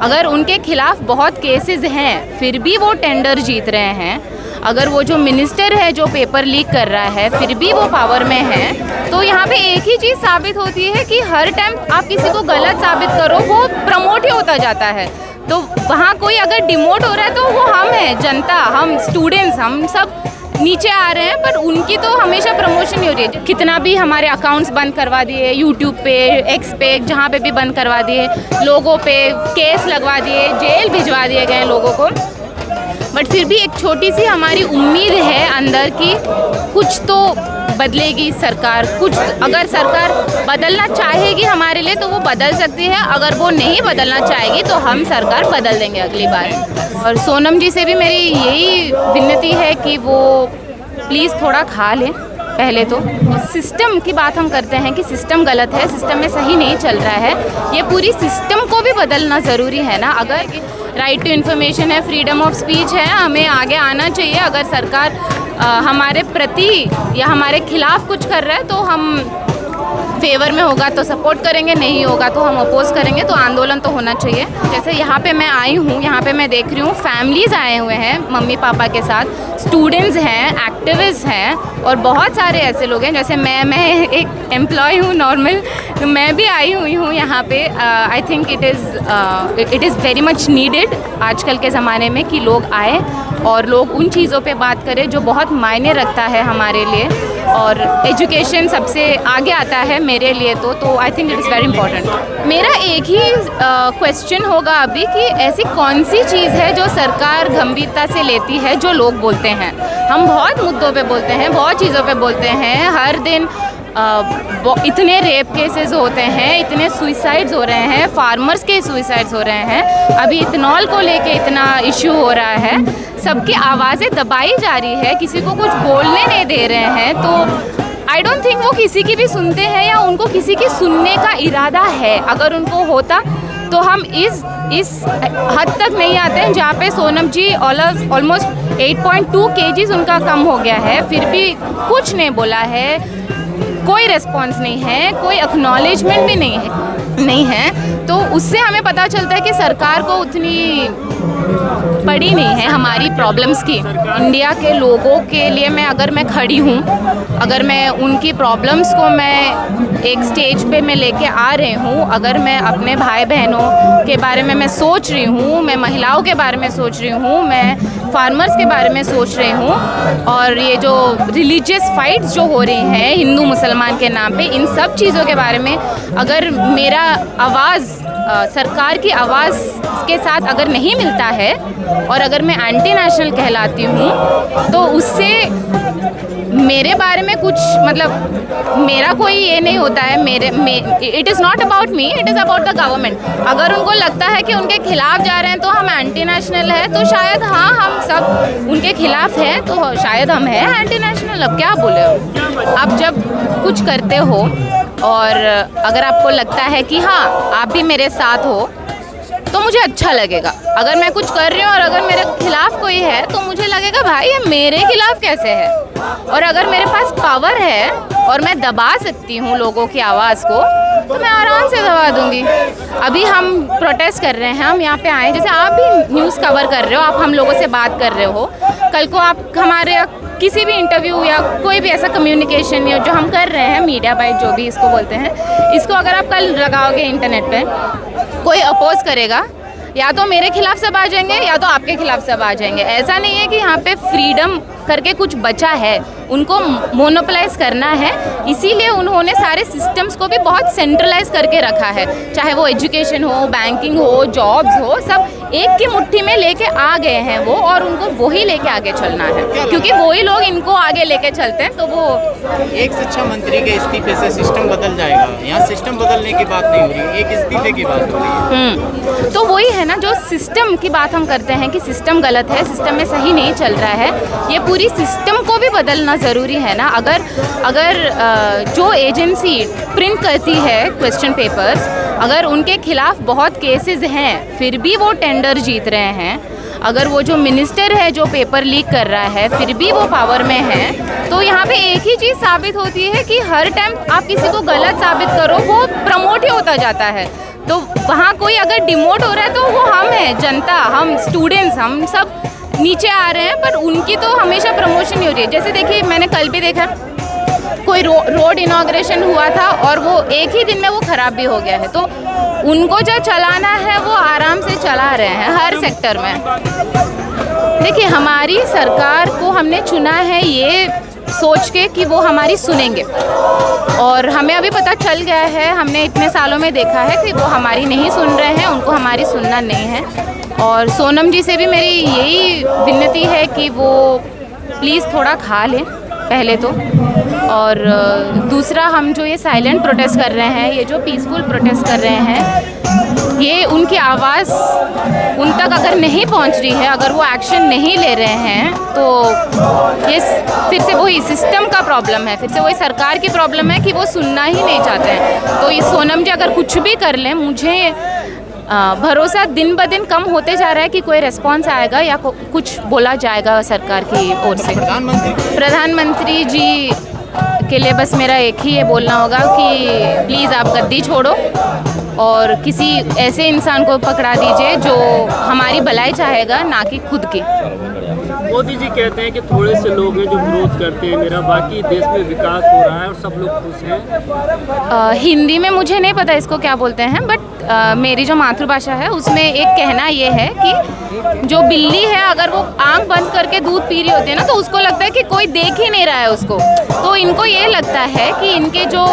अगर उनके खिलाफ बहुत केसेस हैं फिर भी वो टेंडर जीत रहे हैं, अगर वो जो मिनिस्टर है जो पेपर लीक कर रहा है फिर भी वो पावर में है, तो यहाँ पे एक ही चीज़ साबित होती है कि हर टाइम आप किसी को गलत साबित करो वो प्रमोट ही होता जाता है। तो वहाँ कोई अगर डिमोट हो रहा है तो वो हम हैं, जनता, हम स्टूडेंट्स, हम सब नीचे आ रहे हैं, पर उनकी तो हमेशा प्रमोशन ही हो रही है। कितना भी हमारे अकाउंट्स बंद करवा दिए, यूट्यूब पे, एक्स पे, जहाँ पे भी बंद करवा दिए, लोगों पे केस लगवा दिए, जेल भिजवा दिए गए लोगों को, बट फिर भी एक छोटी सी हमारी उम्मीद है अंदर की कुछ तो बदलेगी सरकार। कुछ अगर सरकार बदलना चाहेगी हमारे लिए तो वो बदल सकती है, अगर वो नहीं बदलना चाहेगी तो हम सरकार बदल देंगे अगली बार। और सोनम जी से भी मेरी यही विनती है कि वो प्लीज़ थोड़ा खा लें। पहले तो सिस्टम की बात हम करते हैं कि सिस्टम गलत है, सिस्टम में सही नहीं चल रहा है, ये पूरी सिस्टम को भी बदलना ज़रूरी है ना। अगर राइट टू इन्फॉर्मेशन है, फ्रीडम ऑफ स्पीच है, हमें आगे आना चाहिए। अगर सरकार हमारे प्रति या हमारे खिलाफ कुछ कर रहा है तो हम फेवर में होगा तो सपोर्ट करेंगे, नहीं होगा तो हम अपोज करेंगे। तो आंदोलन तो होना चाहिए। जैसे यहाँ पे मैं आई हूँ, यहाँ पे मैं देख रही हूँ फैमिलीज़ आए हुए हैं मम्मी पापा के साथ, स्टूडेंट्स हैं, एक्टिविस्ट हैं और बहुत सारे ऐसे लोग हैं। जैसे मैं एक एम्प्लॉय हूँ नॉर्मल, तो मैं भी आई हुई हूँ यहाँ पे। I think it is very much needed आजकल के ज़माने में कि लोग आए और लोग उन चीज़ों पे बात करें जो बहुत मायने रखता है हमारे लिए। और एजुकेशन सबसे आगे आता है मेरे लिए तो I think it is very important. मेरा एक ही क्वेश्चन होगा अभी कि ऐसी कौन सी चीज़ है जो सरकार गंभीरता से लेती है जो लोग बोलते हैं। हम बहुत मुद्दों पे बोलते हैं, बहुत चीज़ों पे बोलते हैं, हर दिन इतने रेप केसेस होते हैं, इतने सुइसाइड्स हो रहे हैं, फार्मर्स के सुइसाइड्स हो रहे हैं, अभी इथेनॉल को लेके इतना इशू हो रहा है, सबकी आवाज़ें दबाई जा रही है, किसी को कुछ बोलने नहीं दे रहे हैं। तो आई डोंट थिंक वो किसी की भी सुनते हैं या उनको किसी की सुनने का इरादा है। अगर उनको होता तो हम इस हद तक नहीं आते हैं जहाँ पे सोनम जी ऑलमोस्ट 8.2 kgs उनका कम हो गया है, फिर भी कुछ नहीं बोला है, कोई रिस्पॉन्स नहीं है, कोई एक्नॉलेजमेंट भी नहीं है। तो उससे हमें पता चलता है कि सरकार को उतनी पड़ी नहीं है हमारी प्रॉब्लम्स की। इंडिया के लोगों के लिए अगर मैं खड़ी हूँ, अगर मैं उनकी प्रॉब्लम्स को मैं एक स्टेज पे मैं लेके आ रही हूँ, अगर मैं अपने भाई बहनों के बारे में मैं सोच रही हूँ, मैं महिलाओं के बारे में सोच रही हूँ, मैं फार्मर्स के बारे में सोच रही हूँ, और ये जो रिलीजियस फाइट्स जो हो रही हैं हिंदू मुसलमान के नाम पे, इन सब चीज़ों के बारे में अगर मेरा आवाज़ सरकार की आवाज़ के साथ अगर नहीं मिलता है और अगर मैं एंटी नेशनल कहलाती हूँ तो उससे मेरे बारे में कुछ मतलब मेरा कोई ये नहीं होता है। It is not about me, it is about the government. अगर उनको लगता है कि उनके खिलाफ जा रहे हैं तो हम एंटी नेशनल है, तो शायद हाँ हम सब उनके खिलाफ हैं, तो शायद हम हैं एंटी नेशनल। अब क्या बोले हो, आप जब कुछ करते हो और अगर आपको लगता है कि हाँ आप भी मेरे साथ हो तो मुझे अच्छा लगेगा। अगर मैं कुछ कर रही हूँ और अगर मेरे खिलाफ कोई है तो मुझे लगेगा भाई ये मेरे खिलाफ कैसे है। और अगर मेरे पास पावर है और मैं दबा सकती हूँ लोगों की आवाज़ को तो मैं आराम से दबा दूँगी। अभी हम प्रोटेस्ट कर रहे हैं, हम यहाँ पे आए, जैसे आप भी न्यूज़ कवर कर रहे हो, आप हम लोगों से बात कर रहे हो, कल को आप हमारे किसी भी इंटरव्यू या कोई भी ऐसा कम्युनिकेशन जो हम कर रहे हैं, मीडिया बाइट जो भी इसको बोलते हैं, इसको अगर आप कल लगाओगे इंटरनेट पे, कोई अपोज करेगा, या तो मेरे खिलाफ सब आ जाएंगे या तो आपके खिलाफ सब आ जाएंगे। ऐसा नहीं है कि यहाँ पे फ्रीडम करके कुछ बचा है, उनको मोनोपोलाइज करना है, इसीलिए उन्होंने सारे सिस्टम्स को भी बहुत सेंट्रलाइज करके रखा है। चाहे वो एजुकेशन हो, बैंकिंग हो, जॉब्स हो, सब एक की मुट्ठी में लेके आ गए हैं वो, और उनको वही लेके आगे चलना है, क्योंकि वही लोग इनको आगे लेके चलते हैं। तो वो एक शिक्षा मंत्री के इस्तीफे से सिस्टम बदल जाएगा, यहाँ सिस्टम बदलने की बात नहीं हो रही, एक इस्तीफे की बात हो रही है। तो वही है ना, जो सिस्टम की बात हम करते हैं कि सिस्टम गलत है, सिस्टम में सही नहीं चल रहा है, ये पूरी सिस्टम को भी बदलना ज़रूरी है ना। अगर जो एजेंसी प्रिंट करती है क्वेश्चन पेपर्स, अगर उनके खिलाफ बहुत केसेस हैं फिर भी वो टेंडर जीत रहे हैं, अगर वो जो मिनिस्टर है जो पेपर लीक कर रहा है फिर भी वो पावर में है, तो यहाँ पे एक ही चीज़ साबित होती है कि हर टाइम आप किसी को गलत साबित करो वो प्रमोट ही होता जाता है। तो वहाँ कोई अगर डिमोट हो रहा है तो वो हम हैं, जनता, हम स्टूडेंट्स, हम सब नीचे आ रहे हैं, पर उनकी तो हमेशा प्रमोशन नहीं हो रही है। जैसे देखिए, मैंने कल भी देखा कोई रोड इनॉग्रेशन हुआ था और वो एक ही दिन में वो ख़राब भी हो गया है। तो उनको जो चलाना है वो आराम से चला रहे हैं हर सेक्टर में। देखिए, हमारी सरकार को हमने चुना है ये सोच के कि वो हमारी सुनेंगे, और हमें अभी पता चल गया है, हमने इतने सालों में देखा है कि वो हमारी नहीं सुन रहे हैं, उनको हमारी सुनना नहीं है। और सोनम जी से भी मेरी यही विनती है कि वो प्लीज़ थोड़ा खा लें पहले तो, और दूसरा हम जो ये साइलेंट प्रोटेस्ट कर रहे हैं, ये जो पीसफुल प्रोटेस्ट कर रहे हैं, ये उनकी आवाज़ उन तक अगर नहीं पहुंच रही है, अगर वो एक्शन नहीं ले रहे हैं, तो ये फिर से वही सिस्टम का प्रॉब्लम है, फिर से वही सरकार की प्रॉब्लम है कि वो सुनना ही नहीं चाहते हैं। तो ये सोनम जी अगर कुछ भी कर लें, मुझे भरोसा दिन ब दिन कम होते जा रहा है कि कोई रिस्पॉन्स आएगा या कुछ बोला जाएगा सरकार की ओर से। प्रधानमंत्री जी के लिए बस मेरा एक ही ये बोलना होगा कि प्लीज़ आप गद्दी छोड़ो और किसी ऐसे इंसान को पकड़ा दीजिए जो हमारी भलाई चाहेगा, ना कि खुद की। मोदी जी कहते हैं कि थोड़े से लोग हैं जो विरोध करते हैं मेरा, बाकी देश में विकास हो रहा है और सब लोग खुश हैं। हिंदी में मुझे नहीं पता इसको क्या बोलते हैं, बट मेरी जो मातृभाषा है उसमें एक कहना ये है कि जो बिल्ली है अगर वो आंख बंद करके दूध पी रही होती है ना, तो उसको लगता है कि कोई देख ही नहीं रहा है उसको। तो इनको ये लगता है कि इनके जो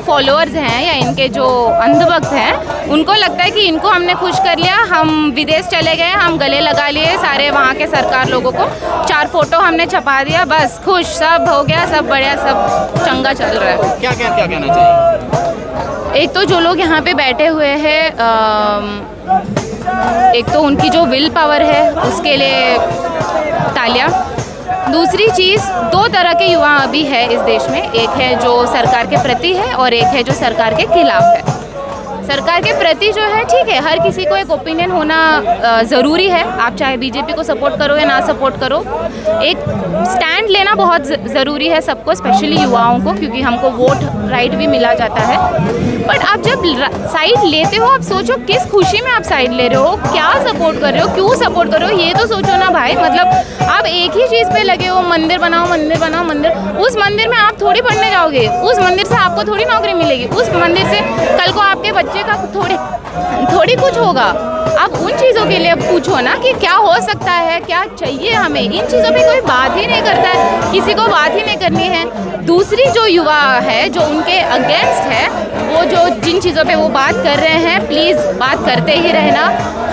फॉलोअर्स हैं या इनके जो अंधभक्त हैं, उनको लगता है कि इनको हमने खुश कर लिया, हम विदेश चले गए, हम गले लगा लिए सारे वहाँ के सरकार लोगों को, 4 फोटो हमने छपा दिया, बस खुश, सब हो गया, सब बढ़िया, सब चंगा चल रहा है। क्या कहना चाहिए? एक तो जो लोग यहाँ पे बैठे हुए हैं, एक तो उनकी जो विल पावर है उसके लिए तालियां। दूसरी चीज़, 2 तरह के युवा अभी है इस देश में, एक है जो सरकार के प्रति है और एक है जो सरकार के खिलाफ है। सरकार के प्रति जो है, ठीक है, हर किसी को एक ओपिनियन होना ज़रूरी है, आप चाहे बीजेपी को सपोर्ट करो या ना सपोर्ट करो, एक स्टैंड लेना बहुत ज़रूरी है सबको, स्पेशली युवाओं को, क्योंकि हमको वोट राइट भी मिला जाता है। बट आप जब साइड लेते हो, आप सोचो किस खुशी में आप साइड ले रहे हो, क्या सपोर्ट कर रहे हो, क्यों सपोर्ट कर रहे हो, ये तो सोचो ना भाई। मतलब आप एक ही चीज़ पे लगे हो, मंदिर बनाओ, मंदिर बनाओ, मंदिर, उस मंदिर में आप थोड़ी पढ़ने जाओगे, उस मंदिर से आपको थोड़ी नौकरी मिलेगी, उस मंदिर से कल को आपके बच्चे का थोड़ी कुछ होगा। आप उन चीज़ों के लिए पूछो ना कि क्या हो सकता है, क्या चाहिए हमें। इन चीज़ों पे कोई बात ही नहीं करता है, किसी को बात ही नहीं करनी है। दूसरी जो युवा है जो उनके अगेंस्ट है, वो जो जिन चीज़ों पे वो बात कर रहे हैं, प्लीज़ बात करते ही रहना।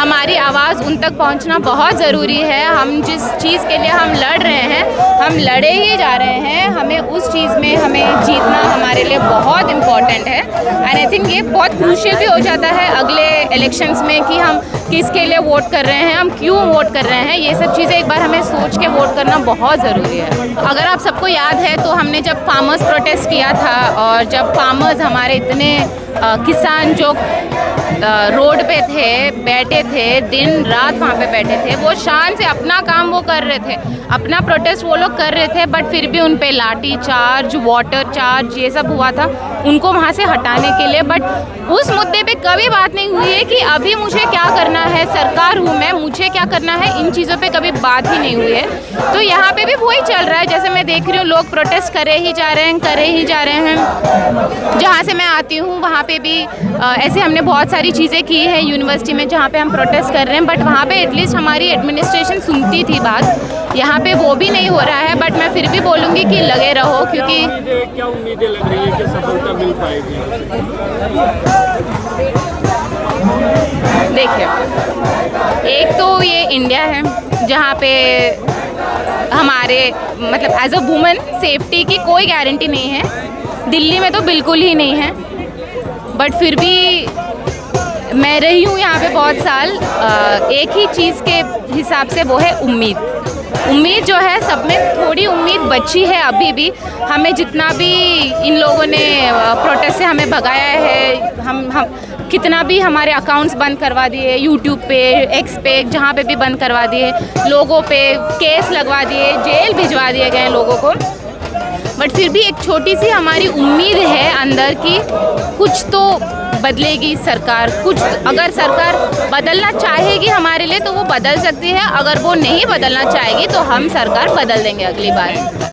हमारी आवाज़ उन तक पहुंचना बहुत ज़रूरी है। हम जिस चीज़ के लिए हम लड़ रहे हैं, हम लड़े ही जा रहे हैं, हमें उस चीज़ में हमें जीतना हमारे लिए बहुत इम्पॉर्टेंट है। एंड आई थिंक ये बहुत क्रूशियल भी हो जाता है अगले इलेक्शंस में कि हम किसके लिए वोट कर रहे हैं, हम क्यों वोट कर रहे हैं, ये सब चीज़ें एक बार हमें सोच के वोट करना बहुत ज़रूरी है। अगर आप सबको याद है तो हमने जब फार्मर्स प्रोटेस्ट किया था, और जब फार्मर्स हमारे इतने किसान जो रोड पे थे, बैठे थे, दिन रात वहाँ पे बैठे थे, वो शान से अपना काम वो कर रहे थे, अपना प्रोटेस्ट वो लोग कर रहे थे, बट फिर भी उन पे लाठी चार्ज, वाटर चार्ज, ये सब हुआ था उनको वहाँ से हटाने के लिए। बट उस मुद्दे पे कभी बात नहीं हुई है कि अभी मुझे क्या करना है, सरकार हूँ मैं, मुझे क्या करना है, इन चीज़ों पे कभी बात ही नहीं हुई है। तो यहाँ पे भी वही चल रहा है, जैसे मैं देख रही हूँ लोग प्रोटेस्ट करे ही जा रहे हैं, करे ही जा रहे हैं। जहाँ से मैं आती हूँ वहाँ पे भी ऐसे हमने बहुत सारी चीज़ें की है यूनिवर्सिटी में, जहाँ पे हम प्रोटेस्ट कर रहे हैं, बट वहाँ पे एटलीस्ट हमारी एडमिनिस्ट्रेशन सुनती थी बात। यहाँ पे वो भी नहीं हो रहा है, बट मैं फिर भी बोलूँगी कि लगे रहो, क्योंकि क्या उम्मीदें लग रही है कि सफलता मिल पाएगी? देखिए, एक तो ये इंडिया है जहाँ पे हमारे मतलब एज अ वुमन सेफ्टी की कोई गारंटी नहीं है, दिल्ली में तो बिल्कुल ही नहीं है। बट फिर भी मैं रही हूँ यहाँ पे बहुत साल, एक ही चीज़ के हिसाब से, वो है उम्मीद जो है सब में थोड़ी उम्मीद बची है अभी भी। हमें जितना भी इन लोगों ने प्रोटेस्ट से हमें भगाया है, हम कितना भी हमारे अकाउंट्स बंद करवा दिए, यूट्यूब पे, एक्स पे, जहाँ पे भी बंद करवा दिए, लोगों पे केस लगवा दिए, जेल भिजवा दिए गए लोगों को, बट फिर भी एक छोटी सी हमारी उम्मीद है अंदर की कुछ तो बदलेगी सरकार। कुछ अगर सरकार बदलना चाहेगी हमारे लिए तो वो बदल सकती है, अगर वो नहीं बदलना चाहेगी तो हम सरकार बदल देंगे अगली बार।